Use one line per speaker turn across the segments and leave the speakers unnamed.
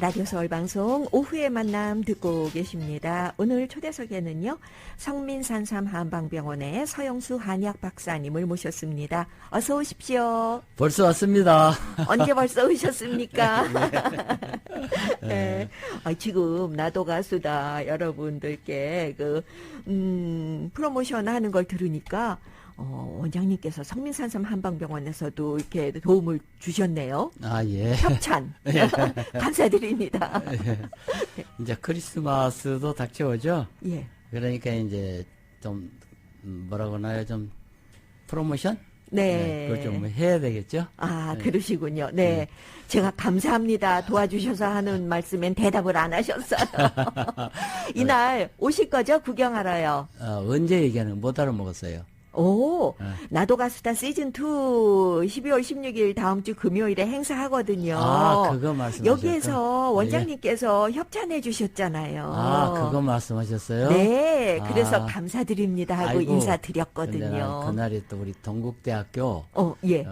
라디오 서울 방송 오후의 만남 듣고 계십니다. 오늘 초대석에는요, 성민산삼 한방병원의 서영수 한의학 박사님을 모셨습니다. 어서 오십시오.
벌써 왔습니다.
언제 벌써 오셨습니까?
네.
네. 지금 나도 가수다 여러분들께 프로모션 하는 걸 들으니까 원장님께서 성민산삼 한방병원에서도 이렇게 도움을 주셨네요.
아, 예.
협찬.
예.
감사드립니다.
예. 이제 크리스마스도 닥쳐오죠?
예.
그러니까 이제 좀, 뭐라고 하나요? 좀, 프로모션?
네.
그걸 좀 해야 되겠죠?
아,
네.
그러시군요. 네. 제가 감사합니다. 도와주셔서 하는 말씀엔 대답을 안 하셨어요. 이날 오실 거죠? 구경하러요.
언제 얘기하는 못 알아먹었어요.
오, 나도 가수다 시즌2 12월 16일 다음 주 금요일에 행사하거든요.
아, 그거 말씀하셨죠?
여기에서 원장님께서 협찬해 주셨잖아요.
아, 그거 말씀하셨어요?
네, 그래서
아.
감사드립니다 하고
아이고, 근데
인사드렸거든요.
그날이 또 우리 동국대학교
예.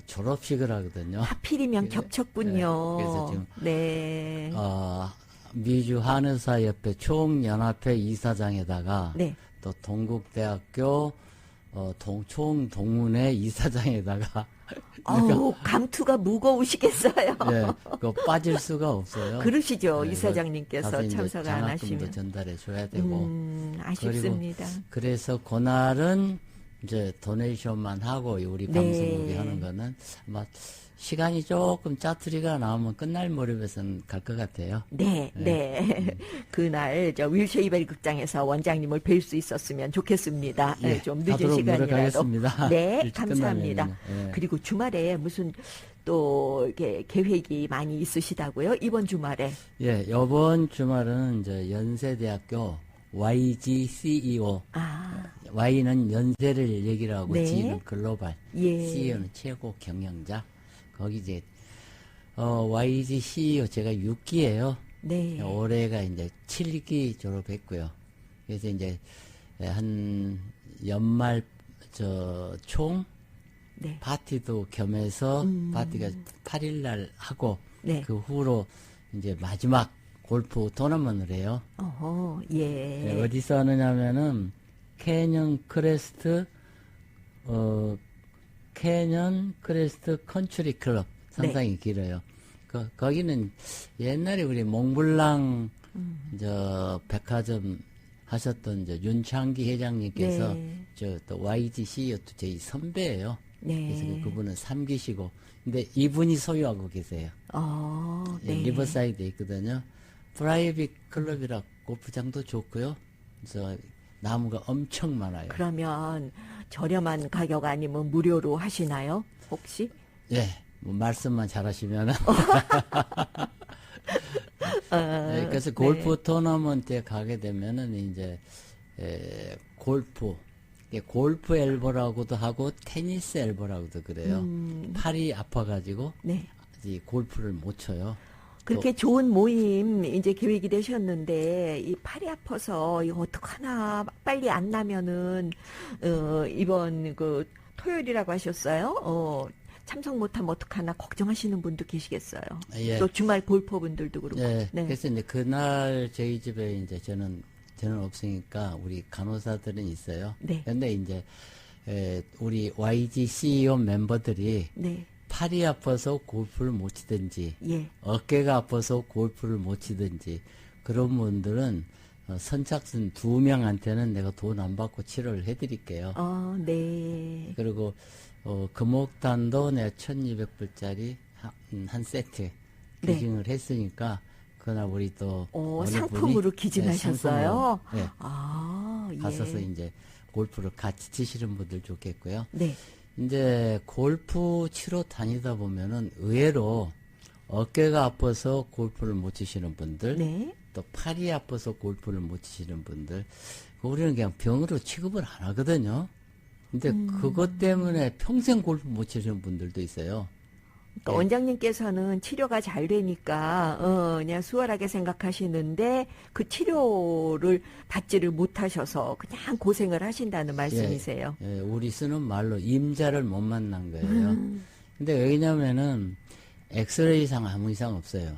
졸업식을 하거든요.
하필이면 겹쳤군요.
네, 그래서 지금
네.
미주 한의사협회 총연합회 이사장에다가
네.
또 동국대학교 총동문회 이사장에다가
어우, 감투가 무거우시겠어요.
예, 그거 빠질 수가 없어요.
그러시죠.
네,
이사장님께서
가서 이제
참석 안
장학금도
하시면.
전달해 줘야 되고.
아쉽습니다.
그래서 그날은 이제 도네이션만 하고 우리
네.
방송국이 하는 거는 아마 시간이 조금 짜투리가 나오면 끝날 무렵에서는 갈 것 같아요.
네, 네. 그날 윌쉐 이벨 극장에서 원장님을 뵐 수 있었으면 좋겠습니다.
예,
네, 좀 늦은
하도록
시간이라도.
노력하겠습니다.
네,
일찍
감사합니다.
끝나면은요. 예.
그리고 주말에 무슨 또 이렇게 계획이 많이 있으시다고요? 이번 주말에.
예, 이번 주말은 이제 연세대학교 YG CEO. Y는 연세를 얘기를 하고
네.
G는 글로벌,
예.
CEO는 최고 경영자. 거기 이제 YG CEO 제가 6기예요.
네.
올해가 이제 7기 졸업했고요. 그래서 이제 한 연말 총
네.
파티도 겸해서 파티가 8일 날 하고
네.
그 후로 이제 마지막 골프 토너먼트를 해요.
어허, 예.
어디서 하느냐면은 캐년 크레스트 컨트리 클럽. 상당히
네.
길어요. 거기는 옛날에 우리 몽블랑 백화점 하셨던 윤창기 회장님께서
네.
또 YG CEO 또 저희 선배예요.
네.
그래서 그분은 3기시고 근데 이분이 소유하고 계세요.
네.
리버사이드에 있거든요. 프라이빗 클럽이라 골프장도 좋고요. 그래서 나무가 엄청 많아요.
그러면 저렴한 가격 아니면 무료로 하시나요? 혹시?
예, 뭐 말씀만 잘하시면은. 네, 그래서 골프
네.
토너먼트에 가게 되면은 이제 골프 엘보라고도 하고 테니스 엘보라고도 그래요. 팔이 아파가지고
네.
이 골프를 못 쳐요.
그렇게 좋은 모임 이제 계획이 되셨는데 이 팔이 아파서 이거 어떡하나 빨리 안 나면은 이번 그 토요일이라고 하셨어요. 참석 못하면 어떡하나 걱정하시는 분도 계시겠어요.
예.
또 주말 골퍼분들도 그렇고.
예.
네.
그래서 이제 그날 저희 집에 이제 저는 없으니까 우리 간호사들은 있어요.
네.
근데 이제 우리 YG CEO 멤버들이
네.
팔이 아파서 골프를 못 치든지
예.
어깨가 아파서 골프를 못 치든지 그런 분들은 선착순 2명한테는 내가 돈 안 받고 치료를 해드릴게요.
네.
그리고 금옥단도 내가 1,200불짜리 한 세트 기증을 했으니까 그날 우리 또 어느
상품으로
분이,
기증하셨어요?
네,
예.
가셔서 이제 골프를 같이 치시는 분들 좋겠고요.
네.
이제 골프 치러 다니다 보면은 의외로 어깨가 아파서 골프를 못 치시는 분들,
네.
또 팔이 아파서 골프를 못 치시는 분들, 우리는 그냥 병으로 취급을 안 하거든요. 근데 그것 때문에 평생 골프 못 치시는 분들도 있어요.
그러니까 원장님께서는 치료가 잘 되니까 그냥 수월하게 생각하시는데 그 치료를 받지를 못하셔서 그냥 고생을 하신다는 말씀이세요.
예, 우리 쓰는 말로 임자를 못 만난 거예요. 근데 왜냐면은 엑스레이상 아무 이상 없어요.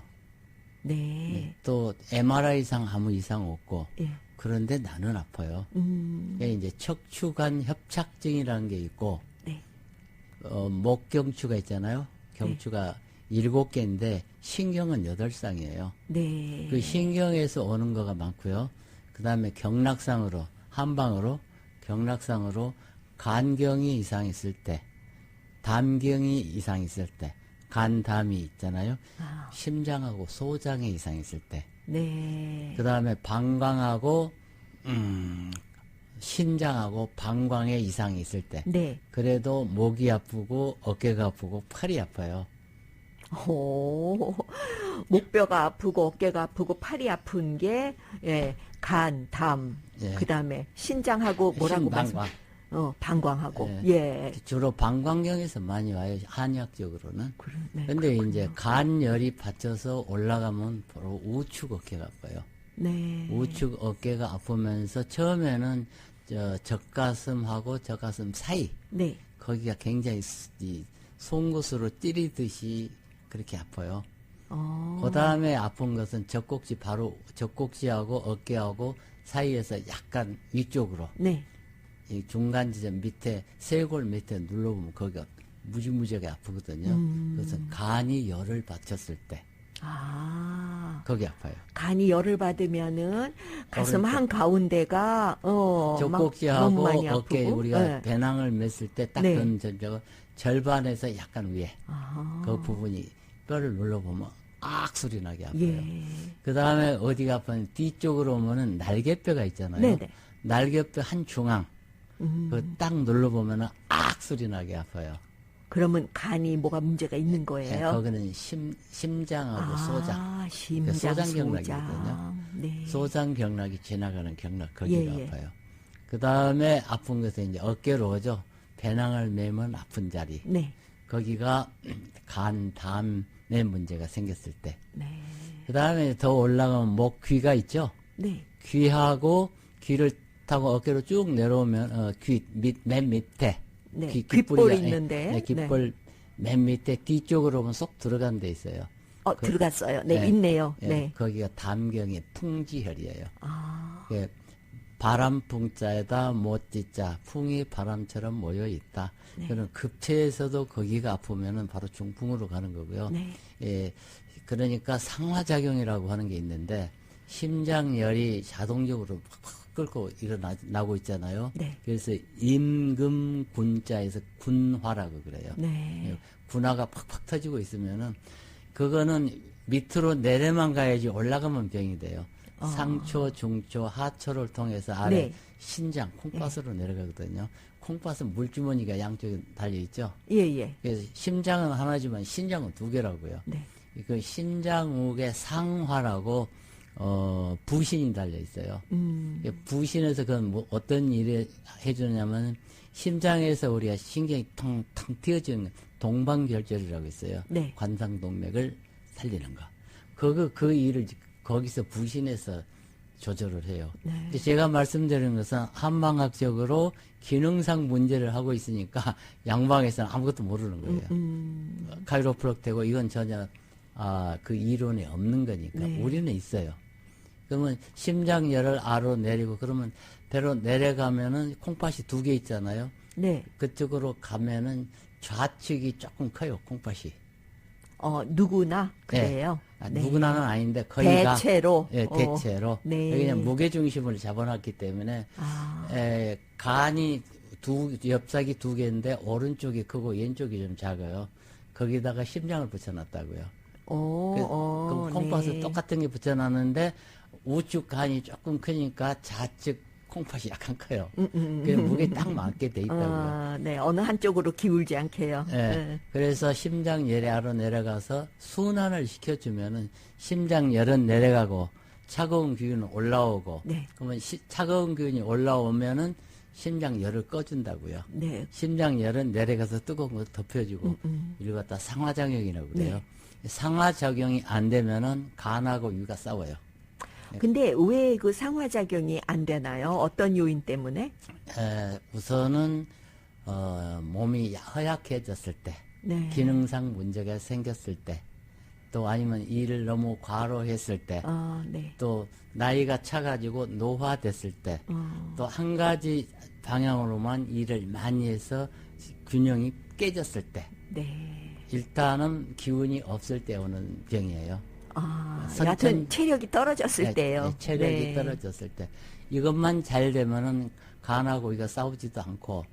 네.
또 MRI상 아무 이상 없고
예.
그런데 나는 아파요. 그게 이제 척추관 협착증이라는 게 있고
네.
목경추가 있잖아요. 경추가 7개인데 신경은 8쌍이에요.
네.
그 신경에서 오는 거가 많고요. 그 다음에 경락상으로 간경이 이상 있을 때, 담경이 이상 있을 때, 간담이 있잖아요. 심장하고 소장에 이상 있을 때,
네.
그 다음에 방광하고 신장하고 방광에 이상이 있을 때,
네.
그래도 목이 아프고 어깨가 아프고 팔이 아파요.
오, 목뼈가 아프고 어깨가 아프고 팔이 아픈 게, 예, 간, 담,
예.
그 다음에 신장하고 뭐라고
신방광.
방광하고,
예.
예.
주로 방광경에서 많이 와요. 한의학적으로는.
네,
근데
그렇군요.
이제 간열이 받쳐서 올라가면 바로 우측 어깨가 아파요.
네.
우측 어깨가 아프면서 처음에는 젖가슴하고 젖가슴 사이
네.
거기가 굉장히 이 송곳으로 찌르듯이 그렇게 아파요. 그 다음에 아픈 것은 젖꼭지하고 어깨하고 사이에서 약간 위쪽으로
네.
이 중간 지점 밑에 쇄골 밑에 눌러보면 거기가 무지무지하게 아프거든요. 그래서 간이 열을 받쳤을 때 거기 아파요.
간이 열을 받으면은 가슴
오른쪽.
한 가운데가 막 너무
젖꼭지하고
많이
어깨
아프고.
우리가
네.
배낭을 맸을 때 딱
네.
그 절반에서 약간 위에 그 부분이 뼈를 눌러보면 악 소리 나게 아파요.
예.
그 다음에 어디가 아프면 뒤쪽으로 오면은 날개뼈가 있잖아요.
네네.
날개뼈 한 중앙 그 딱 눌러보면은 악 소리 나게 아파요.
그러면 간이 뭐가 문제가 있는
네,
거예요?
거기는 심장하고 소장.
심장,
소장경락이거든요.
소장. 네.
소장경락이 지나가는 경락 거기가
예, 예.
아파요. 그 다음에 아픈 것은 이제 어깨로 오죠. 배낭을 매면 아픈 자리.
네.
거기가 간, 담의 문제가 생겼을 때.
네.
그 다음에 더 올라가면 목, 귀가 있죠.
네.
귀하고 귀를 타고 어깨로 쭉 내려오면 맨 밑에
네.
귓불이
귓볼이 있는데.
네, 귓볼 맨 밑에 뒤쪽으로 보면 쏙 들어간 데 있어요.
들어갔어요. 네,
네.
있네요.
예,
네.
거기가 담경의 풍지혈이에요.
아,
예, 바람풍자에다 못지자 풍이 바람처럼 모여 있다.
네.
그런 급체에서도 거기가 아프면은 바로 중풍으로 가는 거고요.
네.
예, 그러니까 상하작용이라고 하는 게 있는데 심장열이 자동적으로 팍팍 끓고 일어나고 있잖아요.
네.
그래서 임금군자에서 군화라고 그래요.
네.
예, 군화가 팍팍 터지고 있으면은 그거는 밑으로 내려만 가야지 올라가면 병이 돼요. 상초, 중초, 하초를 통해서 아래
네.
신장, 콩팥으로 내려가거든요. 콩팥은 물주머니가 양쪽에 달려있죠.
예, 예.
그래서 심장은 하나지만 신장은 2개라고요.
네.
그 신장욱의 상화라고 부신이 달려있어요. 부신에서 그건 뭐 어떤 일을 해주냐면 심장에서 우리가 신경이 텅텅 튀어지는 동방결절이라고 있어요.
네.
관상동맥을 살리는 거. 그 일을 거기서 부신해서 조절을 해요.
네.
근데 제가 말씀드리는 것은 한방학적으로 기능상 문제를 하고 있으니까 양방에서는 아무것도 모르는 거예요. 카이로프락되고 이건 전혀 그 이론이 없는 거니까
네.
우리는 있어요. 그러면 심장열을 아로 내리고 그러면 배로 내려가면은 콩팥이 2개 있잖아요.
네.
그쪽으로 가면은 좌측이 조금 커요, 콩팥이.
누구나 그래요. 네.
누구나는 아닌데 거의 다
대체로.
예, 대체로
네.
그냥 무게 중심을 잡아놨기 때문에 간이 엽삭이 2개인데 오른쪽이 크고 왼쪽이 좀 작아요. 거기다가 심장을 붙여놨다고요. 그럼 콩팥을
네.
똑같은 게 붙여놨는데 우측 간이 조금 크니까 좌측 콩팥이 약간 커요. 그 무게 딱 맞게 돼 있다고요.
네, 어느 한쪽으로 기울지 않게요.
예.
네.
그래서 심장열이 아로 내려가서 순환을 시켜주면은 심장열은 내려가고 차가운 기운은 올라오고
네.
그러면 차가운 기운이 올라오면은 심장열을 꺼준다고요.
네.
심장열은 내려가서 뜨거운 거 덮여주고 이걸 갖다 상하작용이라고 그래요. 상하작용이 안 되면은 간하고 위가 싸워요.
근데 왜 그 상하작용이 안 되나요? 어떤 요인 때문에?
우선은 몸이 허약해졌을 때
네.
기능상 문제가 생겼을 때 또 아니면 일을 너무 과로했을 때,
네.
또 나이가 차가지고 노화됐을 때, 또 한 가지 방향으로만 일을 많이 해서 균형이 깨졌을 때,
네.
일단은 기운이 없을 때 오는 병이에요.
여하튼 체력이 떨어졌을 때요.
네, 체력이
네.
떨어졌을 때. 이것만 잘 되면은 간하고 이거 싸우지도 않고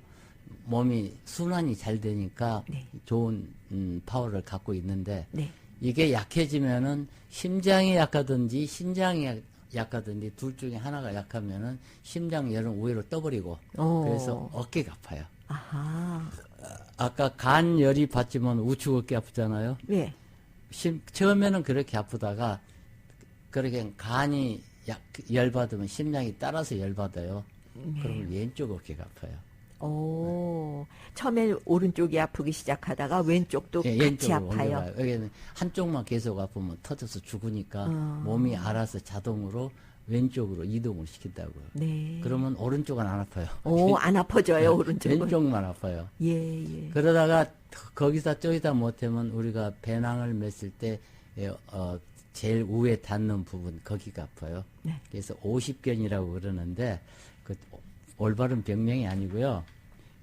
몸이 순환이 잘 되니까
네.
좋은 파워를 갖고 있는데
네.
이게 약해지면은 심장이 약하든지 신장이 약하든지 둘 중에 하나가 약하면은 심장열은 우회로 떠버리고 그래서 어깨가 아파요.
아하.
아까 간열이 받지만 우측 어깨 아프잖아요.
네.
처음에는 그렇게 아프다가 그렇게 간이 열받으면 심장이 따라서 열받아요. 그러면 왼쪽 어깨가 아파요.
처음에 오른쪽이 아프기 시작하다가 왼쪽도 같이
왼쪽으로
아파요.
올려가요. 여기는 한쪽만 계속 아프면 터져서 죽으니까 몸이 알아서 자동으로 왼쪽으로 이동을 시킨다고요.
네.
그러면 오른쪽은 안 아파요.
안 아파져요, 오른쪽은.
왼쪽만 아파요.
예.
그러다가 거기서 저기다 못하면 우리가 배낭을 맸을 때 제일 위에 닿는 부분 거기가 아파요.
네.
그래서 50견이라고 그러는데 그 올바른 병명이 아니고요.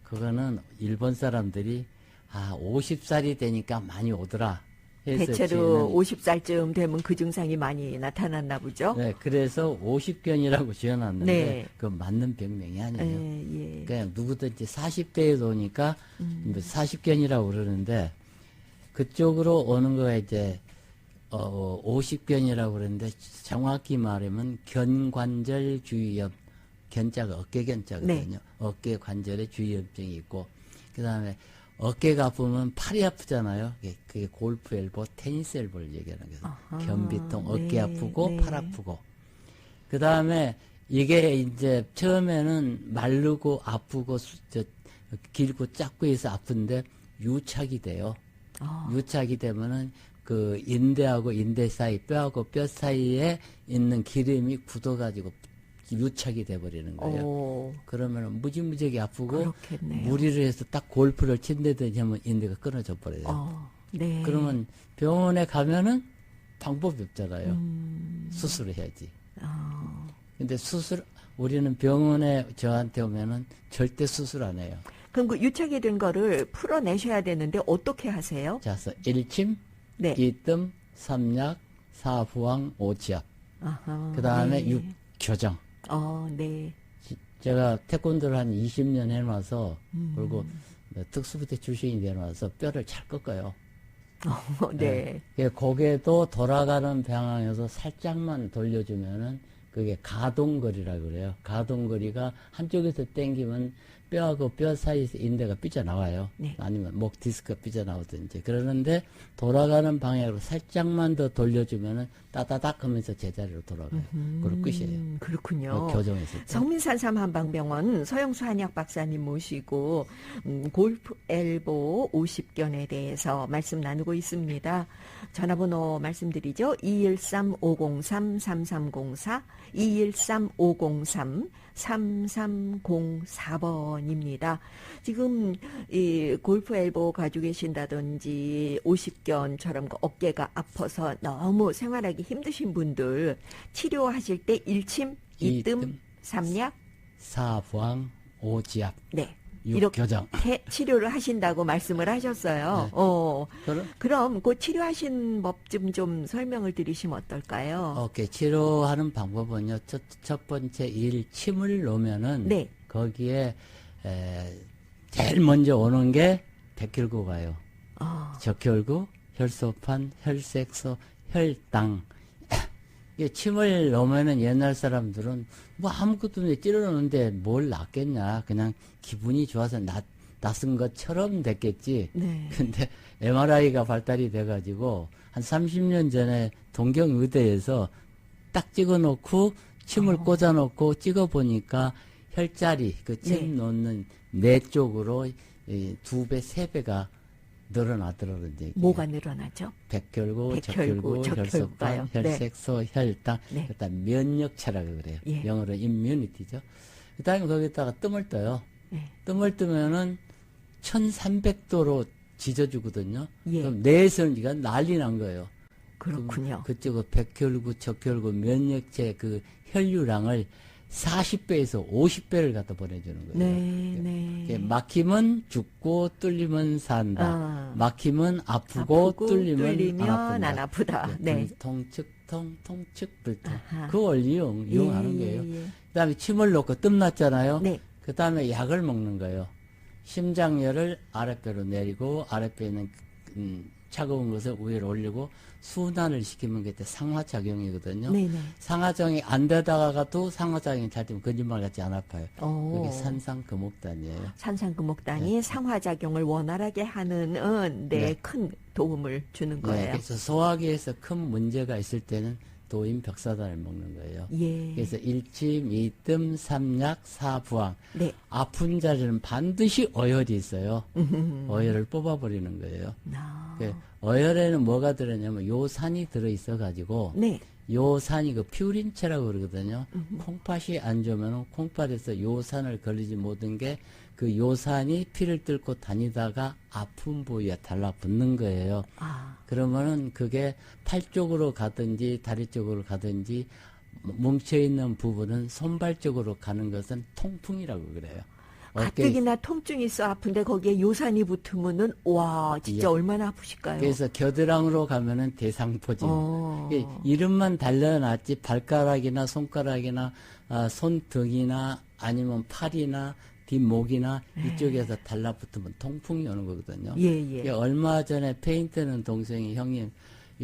그거는 일본 사람들이 50살이 되니까 많이 오더라. 해서
대체로 50살쯤 되면 그 증상이 많이 나타났나 보죠.
네, 그래서 50견이라고 지어놨는데
네.
그 맞는 병명이 아니에요.
예.
그냥 누구든지 40대에 오니까 40견이라고 그러는데 그쪽으로 오는 거에 이제 50견이라고 그러는데 정확히 말하면 견관절 주위염, 견자가 어깨 견자거든요.
네.
어깨 관절에 주위염증이 있고 그다음에 어깨가 아프면 팔이 아프잖아요. 그게 골프 엘보, 테니스 엘보를 얘기하는 거예요. 견비통, 어깨
네,
아프고
네.
팔 아프고. 그다음에 이게 이제 처음에는 마르고 아프고 길고 작고 해서 아픈데 유착이 돼요. 유착이 되면은 그 인대하고 인대 사이, 뼈하고 뼈 사이에 있는 기름이 굳어가지고 유착이 돼버리는 거예요. 그러면 무지무지하게 아프고
그렇겠네요.
무리를 해서 딱 골프를 친다든지 하면 인대가 끊어져 버려요.
네.
그러면 병원에 가면은 방법이 없잖아요. 수술을 해야지. 근데 우리는 병원에 저한테 오면은 절대 수술 안 해요.
그럼 그 유착이 된 거를 풀어내셔야 되는데 어떻게 하세요?
자서 1침,
네.
2뜸, 3약, 4부항, 5지압. 그 다음에
네.
6교정.
네.
제가 태권도를 한 20년 해놔서 그리고 특수부대 출신이 되어놔서 뼈를 잘 꺾어요.
네.
고개도 돌아가는 방향에서 살짝만 돌려주면은 그게 가동거리라고 그래요. 가동거리가 한쪽에서 당기면 뼈하고 뼈 사이에서 인대가 삐져나와요.
네.
아니면 목 디스크가 삐져나오든지. 그러는데 돌아가는 방향으로 살짝만 더 돌려주면은 따다닥 하면서 제자리로 돌아가요. 그리고 끝이에요.
그렇군요.
교정했을 때.
성민산삼 한방병원 서영수 한약 박사님 모시고 골프 엘보 50견에 대해서 말씀 나누고 있습니다. 전화번호 말씀드리죠. 213-503-3304, 213-503-3304번입니다. 지금 이 골프 엘보 가지고 계신다든지 50견처럼 어깨가 아파서 너무 생활하기 힘드신 분들 치료하실 때 1침, 2뜸, 3약,
4부항, 5지압,
네.
6교정.
이렇게 치료를 하신다고 말씀을 하셨어요.
네.
그럼 그 치료하신 법 좀 설명을 드리시면 어떨까요?
오케이. 치료하는 방법은요. 첫 번째 침을 놓으면은
네.
거기에 제일 먼저 오는 게 백혈구 가요. 적혈구, 혈소판, 혈색소, 혈당. 이게 침을 놓으면은 옛날 사람들은 뭐 아무것도 없는데 찌르는데 뭘 낫겠냐. 그냥 기분이 좋아서 낯선 것처럼 됐겠지.
네.
근데 MRI가 발달이 돼가지고 한 30년 전에 동경의대에서 딱 찍어놓고 침을 꽂아놓고 찍어보니까 혈자리, 그 침 놓는 뇌 쪽으로 2배, 3배가 늘어나더라고요.
뭐가 늘어나죠?
백혈구,
백혈구,
적혈구,
적혈구가요.
혈소판, 혈색소, 혈당,
네.
일단 면역체라고 그래요.
예.
영어로 immunity죠. 그 다음에 거기다가 뜸을 떠요.
네.
뜸을 뜨면은 1300도로 지져주거든요.
예.
그럼 뇌에서는 난리 난 거예요.
그렇군요.
그쪽은 백혈구, 적혈구, 면역체 그 혈류량을 40배에서 50배를 갖다 보내주는 거예요.
네.
막히면 죽고 뚫리면 산다. 막히면 아프고 뚫리면
안 아프다. 네.
통측통, 통측불통.
아하.
그 원리 이용하는 거예요. 그다음에 침을 놓고 뜸났잖아요.
네.
그다음에 약을 먹는 거예요. 심장열을 아랫배로 내리고 아랫배에 있는 차가운 것을 위로 올리고 순환을 시키면 그때 상하작용이거든요.
네네.
상하작용이 안 되다가도 상하작용이 잘 되면 거짓말같이 안 아파요.
오.
그게 산상금옥단이에요.
산상금옥단이 상하작용을 원활하게 하는 큰 도움을 주는
네,
거예요.
그래서 소화기에서 큰 문제가 있을 때는 도인 벽사단을 먹는 거예요.
예.
그래서 일침, 이뜸, 삼약, 사부항.
네.
아픈 자리는 반드시 어혈이 있어요. 어혈을 뽑아버리는 거예요. 어혈에는 뭐가 들었냐면 요산이 들어있어가지고
네.
요산이 그 퓨린체라고 그러거든요. 콩팥이 안 좋으면 콩팥에서 요산을 걸리지 못한 게 그 요산이 피를 뚫고 다니다가 아픈 부위에 달라붙는 거예요. 그러면은 그게 팔 쪽으로 가든지 다리 쪽으로 가든지 뭉쳐있는 부분은 손발 쪽으로 가는 것은 통풍이라고 그래요.
가뜩이나 통증이 있어 아픈데 거기에 요산이 붙으면은 와 진짜 얼마나 아프실까요?
그래서 겨드랑이로 가면은 대상포진. 이름만 달려놨지 발가락이나 손가락이나 손등이나 아니면 팔이나 뒷목이나 이쪽에서 달라붙으면 통풍이 오는 거거든요.
예.
얼마 전에 페인트는 동생이 형님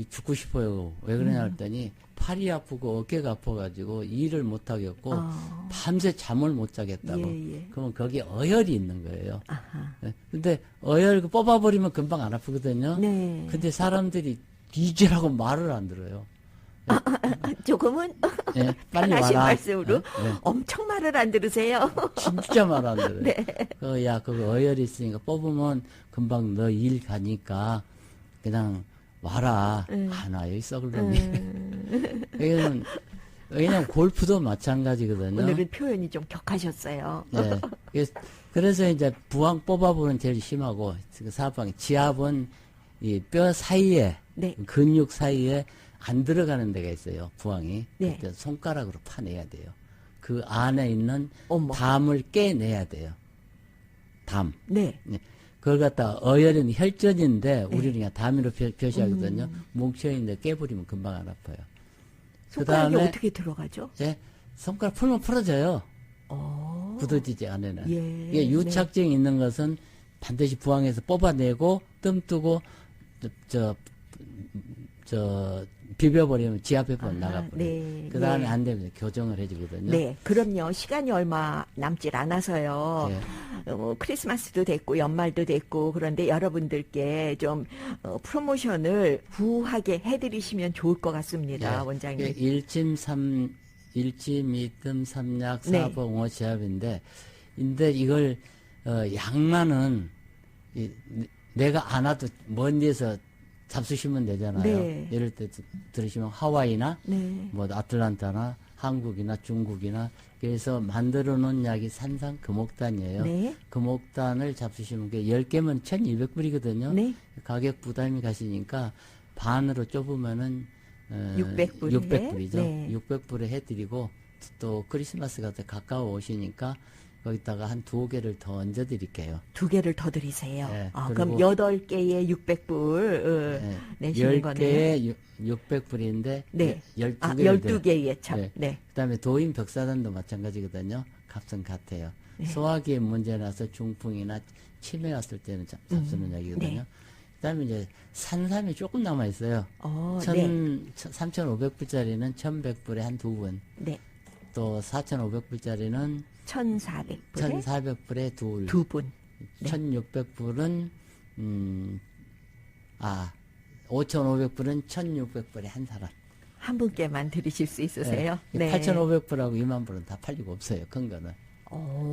죽고 싶어요. 왜 그러냐 했더니 팔이 아프고 어깨가 아파가지고 일을 못 하겠고 밤새 잠을 못 자겠다고. 그러면 거기에 어혈이 있는 거예요. 근데 어혈 뽑아버리면 금방 안 아프거든요.
네.
근데 사람들이 뒤지라고 말을 안 들어요.
조금은
네, 빨리
편하신
와라.
말씀으로
네.
엄청 말을 안 들으세요.
진짜 말 안 들어요.
네.
그거 어혈이 있으니까 뽑으면 금방 너 일 가니까 그냥 와라. 안 와요, 이 썩을 놈이. 왜냐면 골프도 마찬가지거든요.
오늘은 표현이 좀 격하셨어요.
네. 그래서 이제 부항 뽑아보는 제일 심하고, 그 사부항, 지압은 이 뼈 사이에,
네.
근육 사이에 안 들어가는 데가 있어요, 부항이.
네.
그때 손가락으로 파내야 돼요. 그 안에 있는
어머.
담을 깨내야 돼요. 담.
네.
그걸 갖다가 어혈은 혈전인데 우리는 그냥 담으로 표시하거든요. 뭉쳐있는데 깨버리면 금방 안 아파요.
손가락이
그다음에
어떻게 들어가죠?
예, 손가락 풀면 풀어져요. 굳어지지 않으면. 이게 유착증이 있는 것은 반드시 부항에서 뽑아내고 뜸 뜨고 비벼버리면 지압해버리면 나가버려요.
네.
그 다음에 안 되면 교정을 해주거든요.
네, 그럼요. 시간이 얼마 남질 않아서요.
네.
크리스마스도 됐고 연말도 됐고 그런데 여러분들께 좀 프로모션을 부하게 해드리시면 좋을 것 같습니다,
네.
원장님.
일침, 이뜸, 삼약, 사봉, 오지압인데, 근데 이걸 양만은 내가 안 와도 먼 데서 잡수시면 되잖아요.
네.
예를 들으시면 하와이나
네.
아틀란타나 한국이나 중국이나 그래서 만들어 놓은 약이 산상 금옥단이에요.
네.
금옥단을 잡수시면 10개면 1,200불이거든요.
네.
가격 부담이 가시니까 반으로 좁으면은
600불.
600불이죠.
네.
600불에 해드리고 또 크리스마스가 더 가까워 오시니까 거기다가 한 2개를 더 얹어 드릴게요.
2개를 더 드리세요.
네,
그럼 8개에 600불 내시는 거네요.
10개에 600불인데
네.
12개를
12개의 참.
네.
네.
그다음에 도인 벽사단도 마찬가지거든요. 값은 같아요. 소화기에 문제 나서 중풍이나 치매 왔을 때는 잡수는 약이거든요.
네.
그다음에 이제 산삼이 조금 남아 있어요. 3,500불짜리는 1,100불에 한 2분.
네.
또 4,500불짜리는
1,400불에
1,400불에 2분.
2분.
1,600불은 5,500불은 1,600불에 한 사람.
한 분께만 드리실 수 있으세요? 네.
8,500불하고 2만 불은 다 팔리고 없어요. 큰 거는.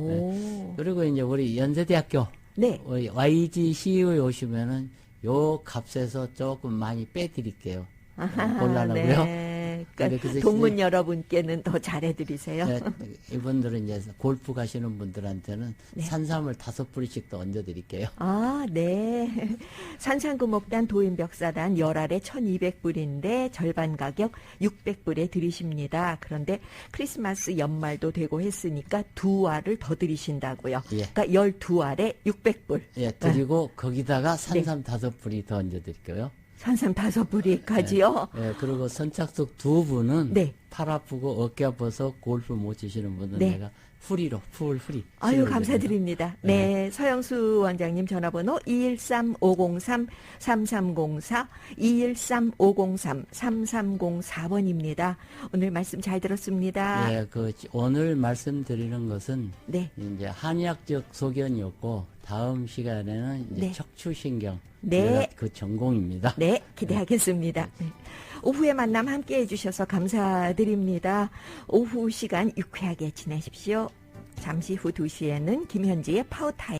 네.
그리고 이제 우리 연세대학교
네.
YG CEO에 오시면은 요 값에서 조금 많이 빼드릴게요. 곤란하고요.
네.
근데 그 대신에
동문 여러분께는 더 잘해드리세요.
네, 이분들은 이제 골프 가시는 분들한테는
네.
산삼을 5뿌리씩 더 얹어드릴게요.
아, 네. 산상구목단 도인벽사단 열알에 1,200불인데 절반 가격 600불에 드리십니다. 그런데 크리스마스 연말도 되고 했으니까 2알을 더 드리신다고요.
예.
그러니까 12알에 600불.
예, 드리고 거기다가 산삼 5뿌리 더 얹어드릴게요.
산삼 5뿌리까지요.
예, 그리고 선착순 2분은
네.
팔 아프고 어깨 아파서 골프 못 치시는 분은
네.
내가 풀이로 풀
아유,
치료를
감사드립니다. 네, 서영수 원장님 전화번호 213-503-3304, 213-503-3304번입니다. 오늘 말씀 잘 들었습니다.
예, 오늘 말씀드리는 것은
네.
이제 한의학적 소견이었고 다음 시간에는 이제
네.
척추신경
네.
그 전공입니다.
네, 기대하겠습니다. 네. 오후에 만남 함께 해주셔서 감사드립니다. 오후 시간 유쾌하게 지내십시오. 잠시 후 2시에는 김현지의 파워타임